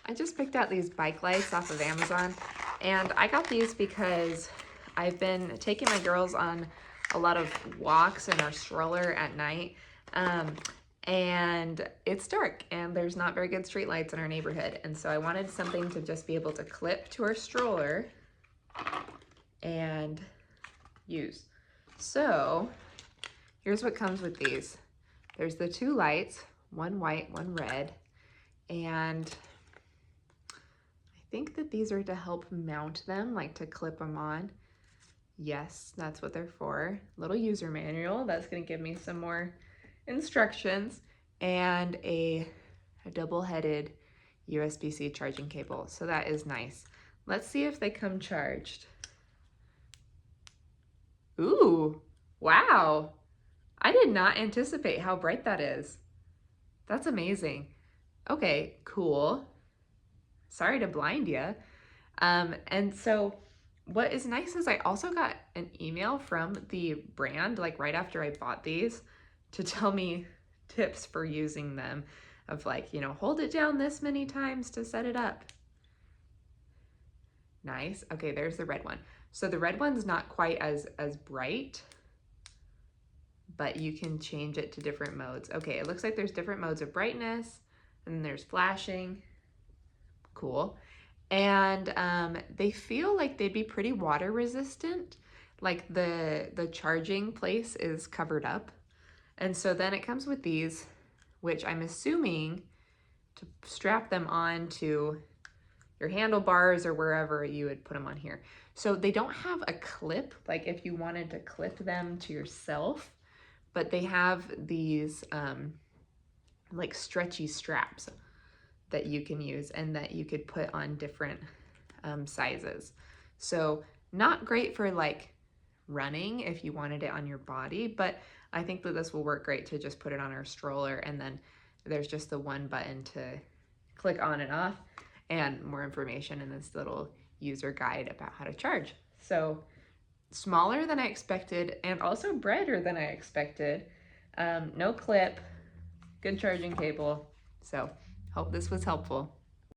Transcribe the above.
I just picked out these bike lights off of Amazon, and I got these because I've been taking my girls on a lot of walks in our stroller at night, and it's dark and there's not very good street lights in our neighborhood, and so I wanted something to just be able to clip to our stroller and use. So here's what comes with these. There's the two lights, one white, one red, and I think that these are to help mount them, like to clip them on. Yes, that's what they're for. Little user manual, that's gonna give me some more instructions, and a double-headed USB-C charging cable, so that is nice. Let's see if they come charged. Ooh, wow. I did not anticipate how bright that is. That's amazing. Okay, cool. Sorry to blind you. And so what is nice is I also got an email from the brand, like right after I bought these, to tell me tips for using them, of like, you know, hold it down this many times to set it up. Nice. Okay, there's the red one. So the red one's not quite as bright, but you can change it to different modes. Okay, it looks like there's different modes of brightness, and then there's flashing. Cool. And they feel like they'd be pretty water resistant. Like the charging place is covered up. And so then it comes with these, which I'm assuming to strap them on to your handlebars or wherever you would put them on here. So they don't have a clip, like if you wanted to clip them to yourself, but they have these like stretchy straps that you can use and that you could put on different sizes. So not great for like running if you wanted it on your body, but I think that this will work great to just put it on our stroller, and then there's just the one button to click on and off, and more information in this little user guide about how to charge. So smaller than I expected and also brighter than I expected. No clip, good charging cable. So hope this was helpful.